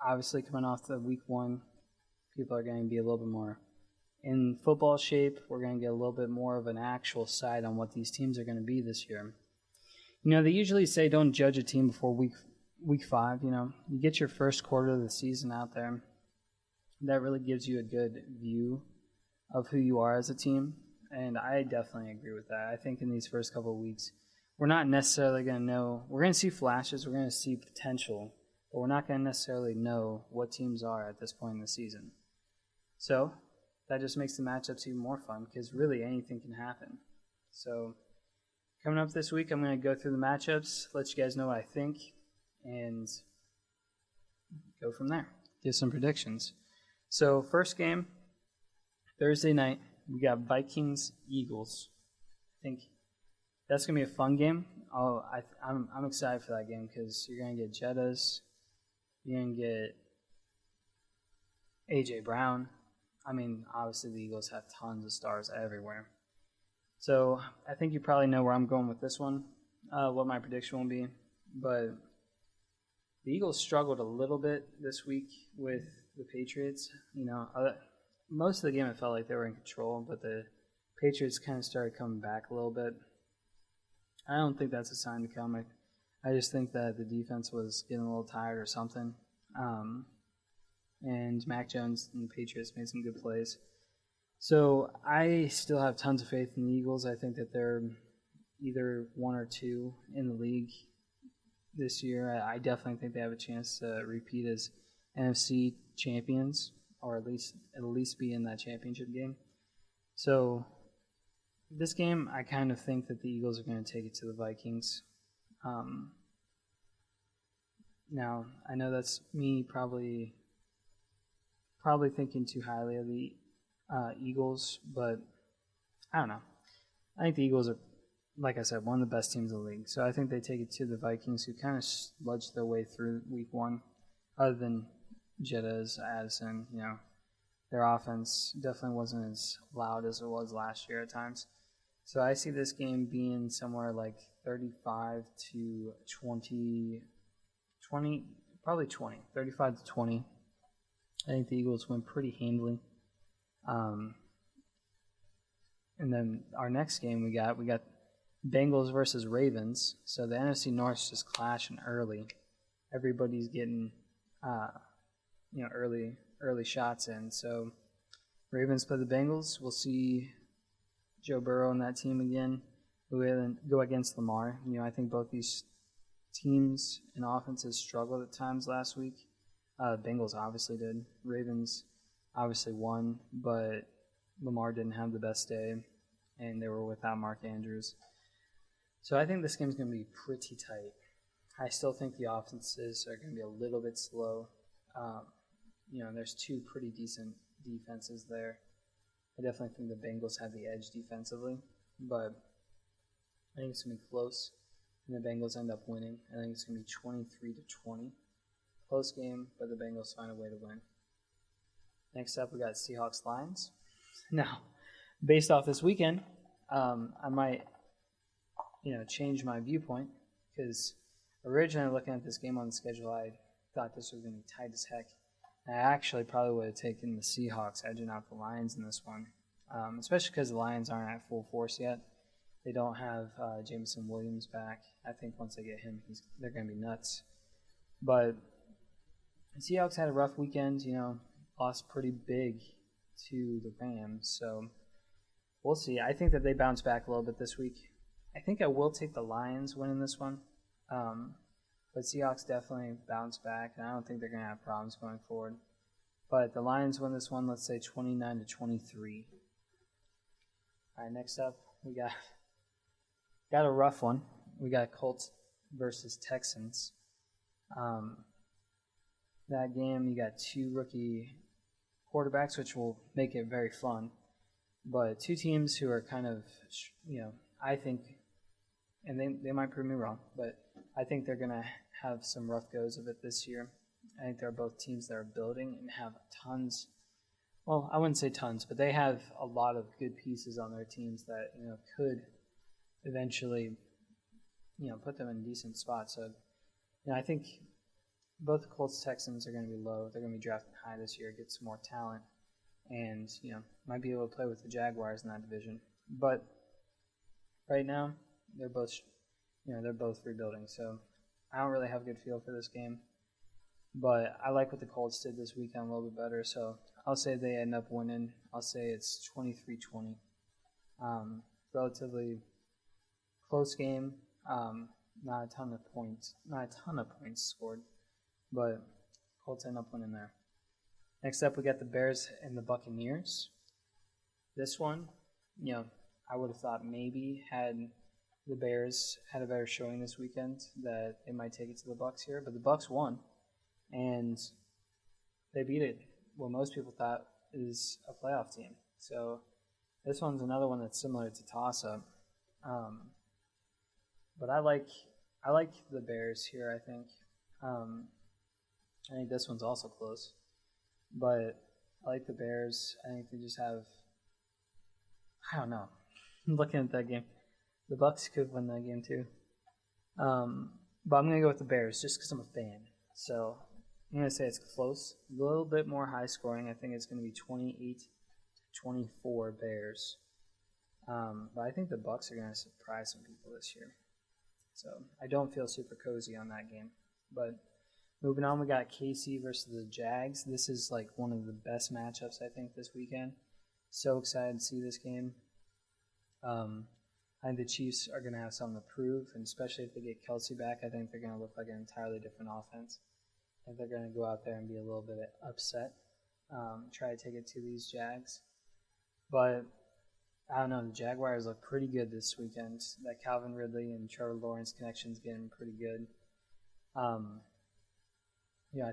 Obviously, coming off the week 1, people are going to be a little bit more in football shape. We're going to get a little bit more of an actual sight on what these teams are going to be this year. You know, they usually say don't judge a team before week 5. You know, you get your first quarter of the season out there. That really gives you a good view of who you are as a team, and I definitely agree with that. I think in these first couple of weeks, we're not necessarily going to know. We're going to see flashes, we're going to see potential, but we're not going to necessarily know what teams are at this point in the season. So that just makes the matchups even more fun, because really anything can happen. So coming up this week, I'm going to go through the matchups, let you guys know what I think, and go from there. Give some predictions. So first game, Thursday night, we got Vikings-Eagles. I think that's going to be a fun game. I'm excited for that game because you're going to get Jettas, you're going to get A.J. Brown. I mean, obviously the Eagles have tons of stars everywhere. So I think you probably know where I'm going with this one, what my prediction will be. But the Eagles struggled a little bit this week with the Patriots. You know, most of the game it felt like they were in control, but the Patriots kind of started coming back a little bit. I don't think that's a sign to come. I just think that the defense was getting a little tired or something. And Mac Jones and the Patriots made some good plays. So I still have tons of faith in the Eagles. I think that they're either 1 or 2 in the league this year. I definitely think they have a chance to repeat as NFC champions, or at least be in that championship game. So this game, I kind of think that the Eagles are going to take it to the Vikings. Now, I know that's me probably thinking too highly of the Eagles, but I don't know. I think the Eagles are, like I said, one of the best teams in the league. So I think they take it to the Vikings, who kind of sludged their way through week 1, other than Jettas, Addison. You know, their offense definitely wasn't as loud as it was last year at times. So I see this game being somewhere like 35 to 20, probably 20, 35 to 20. I think the Eagles win pretty handily. And then our next game we got Bengals versus Ravens. So the NFC North's just clashing early. Everybody's getting, early shots in. So Ravens play the Bengals. We'll see Joe Burrow and that team again go against Lamar. I think both these teams and offenses struggled at times last week. Bengals obviously did. Ravens obviously won, but Lamar didn't have the best day, and they were without Mark Andrews. So I think this game's going to be pretty tight. I still think the offenses are going to be a little bit slow. There's two pretty decent defenses there. I definitely think the Bengals have the edge defensively, but I think it's going to be close, and the Bengals end up winning. I think it's going to be 23-20. Close game, but the Bengals find a way to win. Next up, we got Seahawks-Lions. Now, based off this weekend, I might, change my viewpoint, because originally looking at this game on the schedule, I thought this was going to be tight as heck. I actually probably would have taken the Seahawks edging out the Lions in this one, especially because the Lions aren't at full force yet. They don't have Jameson Williams back. I think once they get him, they're going to be nuts. But the Seahawks had a rough weekend, lost pretty big to the Rams. So we'll see. I think that they bounce back a little bit this week. I think I will take the Lions winning this one. But Seahawks definitely bounce back, and I don't think they're going to have problems going forward. But the Lions win this one, let's say 29-23. All right, next up, we got a rough one. We got Colts versus Texans. That game, you got two rookie quarterbacks, which will make it very fun. But two teams who are kind of, I think, and they might prove me wrong, but I think they're going to have some rough goes of it this year. I think they're both teams that are building and have tons. Well, I wouldn't say tons, but they have a lot of good pieces on their teams that could eventually put them in a decent spot. So I think both the Colts Texans are going to be low. They're going to be drafting high this year, get some more talent, and might be able to play with the Jaguars in that division. But right now, they're both rebuilding. So I don't really have a good feel for this game. But I like what the Colts did this weekend a little bit better. So I'll say they end up winning. I'll say it's 23-20. Relatively close game. Not a ton of points scored. But Colts end up winning there. Next up, we got the Bears and the Buccaneers. This one, I would have thought maybe had the Bears had a better showing this weekend that they might take it to the Bucs here. But the Bucs won, and they beat it. What most people thought is a playoff team. So this one's another one that's similar to toss-up. But I like the Bears here, I think. I think this one's also close. But I like the Bears. I think they just have, I don't know. Looking at that game, the Bucs could win that game too. But I'm going to go with the Bears just because I'm a fan. So I'm going to say it's close. A little bit more high scoring. I think it's going to be 28-24 Bears. But I think the Bucs are going to surprise some people this year. So I don't feel super cozy on that game. But moving on, we got KC versus the Jags. This is like one of the best matchups, I think, this weekend. So excited to see this game. I think the Chiefs are going to have something to prove, and especially if they get Kelsey back, I think they're going to look like an entirely different offense. I think they're going to go out there and be a little bit upset, try to take it to these Jags. But I don't know, the Jaguars look pretty good this weekend. That Calvin Ridley and Trevor Lawrence connection is getting pretty good. I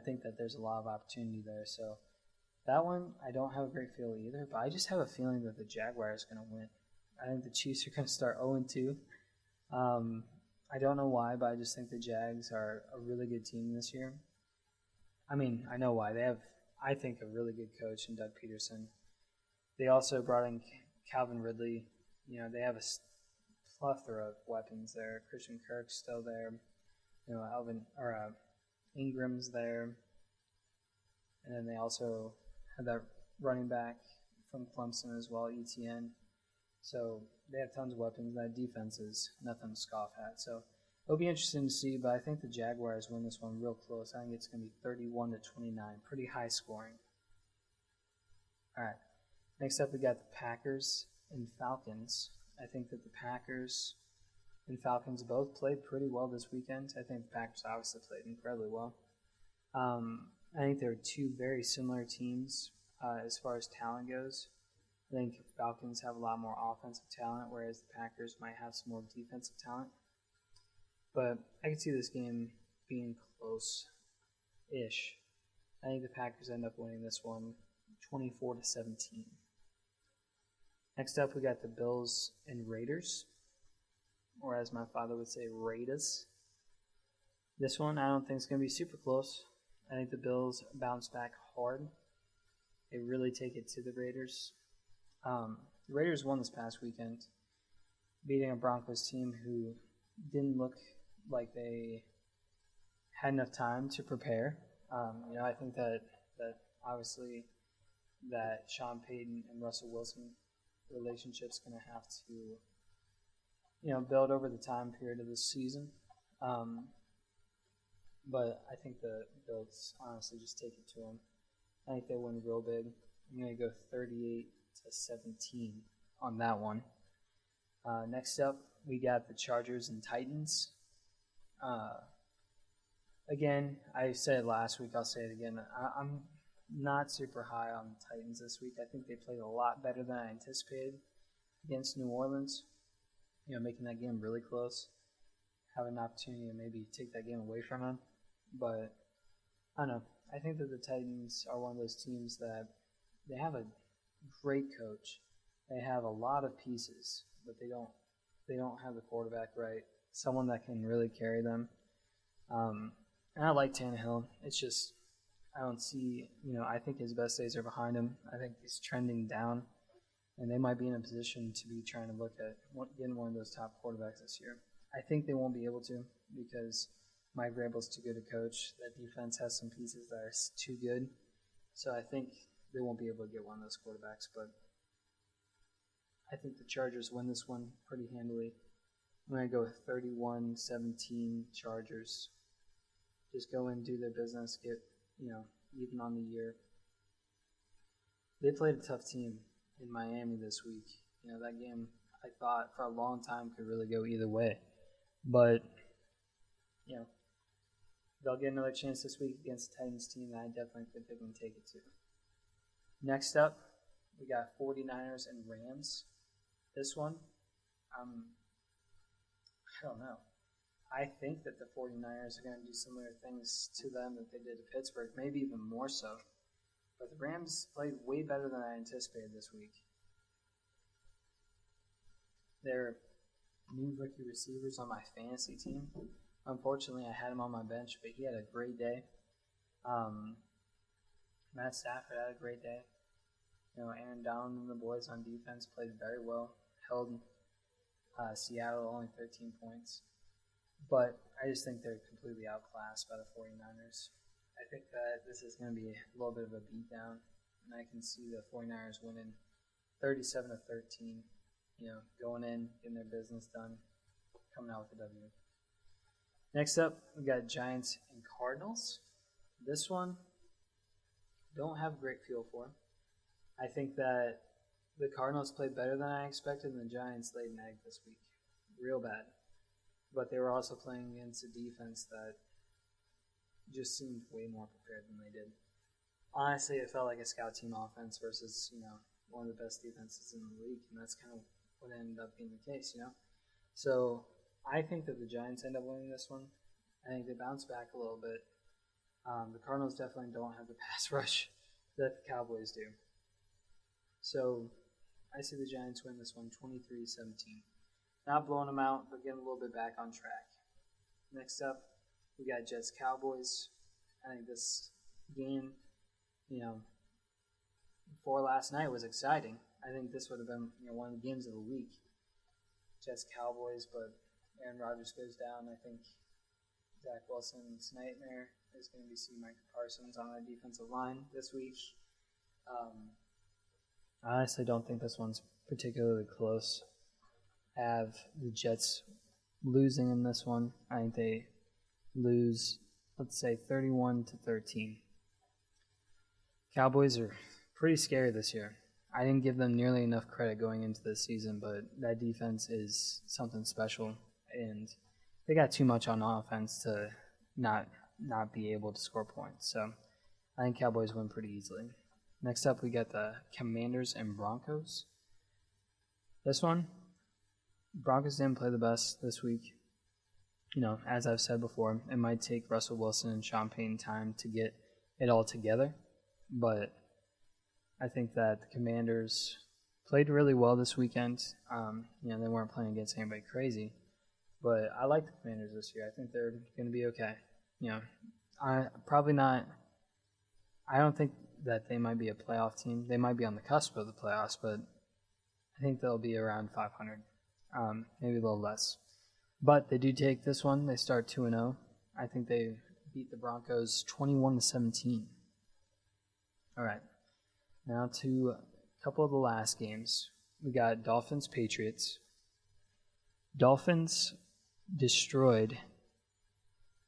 think that there's a lot of opportunity there. So that one, I don't have a great feel either, but I just have a feeling that the Jaguars are going to win. I think the Chiefs are going to start 0-2. I don't know why, but I just think the Jags are a really good team this year. I mean, I know why. They have, I think, a really good coach in Doug Peterson. They also brought in Calvin Ridley. They have a plethora of weapons there. Christian Kirk's still there. Ingram's there. And then they also had that running back from Clemson as well, ETN. So they have tons of weapons. That defense is nothing to scoff at. So it'll be interesting to see, but I think the Jaguars win this one real close. I think it's going to be 31-29, pretty high scoring. All right. Next up, we got the Packers and Falcons. I think that the Packers and Falcons both played pretty well this weekend. I think the Packers obviously played incredibly well. I think they're two very similar teams as far as talent goes. I think Falcons have a lot more offensive talent, whereas the Packers might have some more defensive talent. But I can see this game being close-ish. I think the Packers end up winning this one 24-17. Next up, we got the Bills and Raiders, or as my father would say, Raiders. This one I don't think is going to be super close. I think the Bills bounce back hard. They really take it to the Raiders. The Raiders won this past weekend, beating a Broncos team who didn't look like they had enough time to prepare. I think that obviously that Sean Payton and Russell Wilson relationship's going to have to, build over the time period of this season. But I think the Bills honestly just take it to them. I think they win real big. I'm going to go 38-17 on that one. Next up, we got the Chargers and Titans. Again, I said it last week, I'll say it again. I'm not super high on the Titans this week. I think they played a lot better than I anticipated against New Orleans. Making that game really close. Have an opportunity to maybe take that game away from them. But, I don't know. I think that the Titans are one of those teams that they have a great coach. They have a lot of pieces, but they don't have the quarterback right. Someone that can really carry them. And I like Tannehill. It's just I don't see, I think his best days are behind him. I think he's trending down, and they might be in a position to be trying to look at getting one of those top quarterbacks this year. I think they won't be able to because Mike Vrabel's too good a coach. That defense has some pieces that are too good. So I think they won't be able to get one of those quarterbacks, but I think the Chargers win this one pretty handily. I'm going to go with 31-17 Chargers. Just go in, do their business, get, even on the year. They played a tough team in Miami this week. That game, I thought, for a long time could really go either way. But, they'll get another chance this week against the Titans team that I definitely think they can take it to. Next up, we got 49ers and Rams. This one, I don't know. I think that the 49ers are going to do similar things to them that they did to Pittsburgh, maybe even more so. But the Rams played way better than I anticipated this week. Their new rookie receivers on my fantasy team. Unfortunately, I had him on my bench, but he had a great day. Matt Stafford had a great day. Aaron Donald and the boys on defense played very well. Held Seattle only 13 points. But I just think they're completely outclassed by the 49ers. I think that this is going to be a little bit of a beatdown, and I can see the 49ers winning 37-13. Going in, getting their business done, coming out with a W. Next up, we got Giants and Cardinals. This one, don't have a great feel for. I think that the Cardinals played better than I expected, and the Giants laid an egg this week. Real bad. But they were also playing against a defense that just seemed way more prepared than they did. Honestly, it felt like a scout team offense versus, one of the best defenses in the league, and that's kind of what ended up being the case, So I think that the Giants end up winning this one. I think they bounce back a little bit. The Cardinals definitely don't have the pass rush that the Cowboys do. So I see the Giants win this one 23-17. Not blowing them out, but getting a little bit back on track. Next up, we got Jets-Cowboys. I think this game, before last night was exciting. I think this would have been one of the games of the week. Jets-Cowboys, but Aaron Rodgers goes down. I think Zach Wilson's nightmare is going to be seeing Micah Parsons on the defensive line this week. I honestly don't think this one's particularly close. I have the Jets losing in this one. I think they lose, let's say, 31-13. Cowboys are pretty scary this year. I didn't give them nearly enough credit going into this season, but that defense is something special, and they got too much on offense to not be able to score points. So I think Cowboys win pretty easily. Next up, we got the Commanders and Broncos. This one, Broncos didn't play the best this week. You know, as I've said before, it might take Russell Wilson and Sean Payton time to get it all together, but I think that the Commanders played really well this weekend. You know, they weren't playing against anybody crazy, but I like the Commanders this year. I think they're going to be okay. You know, I don't think that they might be a playoff team. They might be on the cusp of the playoffs, but I think they'll be around 500, maybe a little less. But they do take this one. They start 2-0. I think they beat the Broncos 21-17. All right. Now to a couple of the last games. We got Dolphins-Patriots. Dolphins destroyed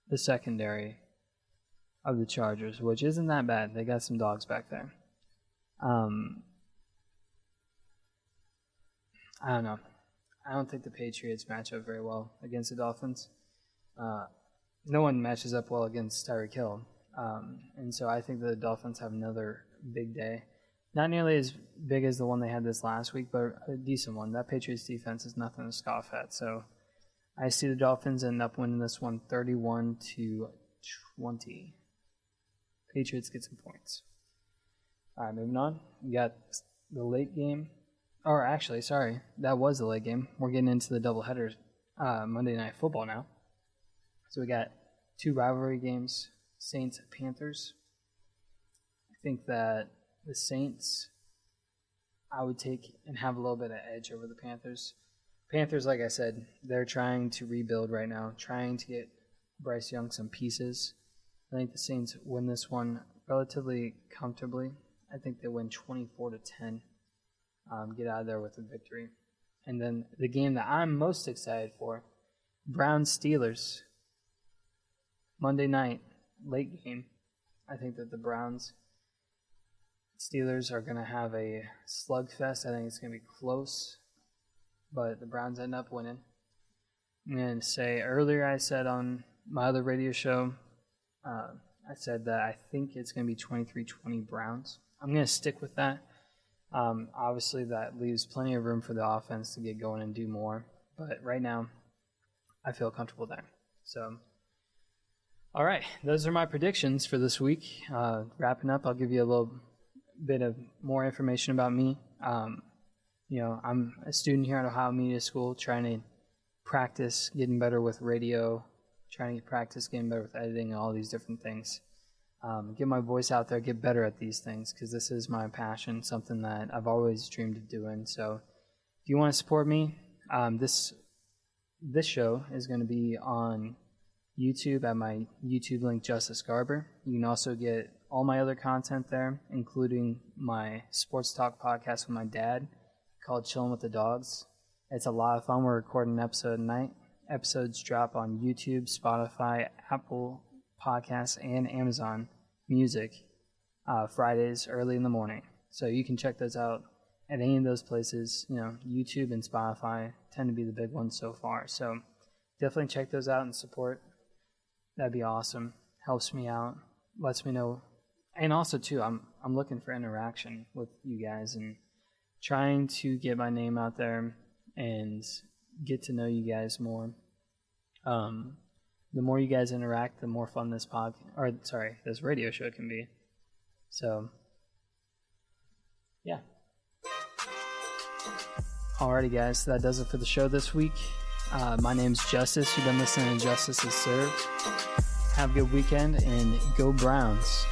the secondary of the Chargers, which isn't that bad. They got some dogs back there. I don't know. I don't think the Patriots match up very well against the Dolphins. No one matches up well against Tyreek Hill. And so I think the Dolphins have another big day. Not nearly as big as the one they had this last week, but a decent one. That Patriots defense is nothing to scoff at. So I see the Dolphins end up winning this one 31-20. Patriots get some points. All right, moving on. We got the late game. Or actually, sorry, that was the late game. We're getting into the doubleheader Monday Night Football now. So we got two rivalry games, Saints-Panthers. I think that the Saints, I would take and have a little bit of edge over the Panthers. Panthers, like I said, they're trying to rebuild right now, trying to get Bryce Young some pieces. I think the Saints win this one relatively comfortably. I think they win 24-10. Get out of there with a victory. And then the game that I'm most excited for, Browns-Steelers. Monday night, late game. I think that the Browns-Steelers are going to have a slugfest. I think it's going to be close, but the Browns end up winning. I'm going to say earlier I said on my other radio show, I said that I think it's going to be 23-20 Browns. I'm going to stick with that. Obviously, that leaves plenty of room for the offense to get going and do more. But right now, I feel comfortable there. So, all right. Those are my predictions for this week. Wrapping up, I'll give you a little bit of more information about me. You know, I'm a student here at Ohio Media School trying to practice getting better with radio, trying to practice getting better with editing and all these different things. Get my voice out there, get better at these things, because this is my passion, something that I've always dreamed of doing. So if you want to support me, this show is going to be on YouTube at my YouTube link, Justice Garber. You can also get all my other content there, including my sports talk podcast with my dad called Chillin' with the Dogs. It's a lot of fun. We're recording an episode a night. Episodes drop on YouTube, Spotify, Apple Podcasts, and Amazon Music Fridays early in the morning. So you can check those out at any of those places. You know, YouTube and Spotify tend to be the big ones so far. So definitely check those out and support. That'd be awesome. Helps me out, lets me know. And also too, I'm looking for interaction with you guys and trying to get my name out there and get to know you guys more. The more you guys interact, the more fun this this radio show can be. So, yeah. Alrighty, guys, that does it for the show this week. My name's Justice. You've been listening to Justice is Served. Have a good weekend, and go Browns.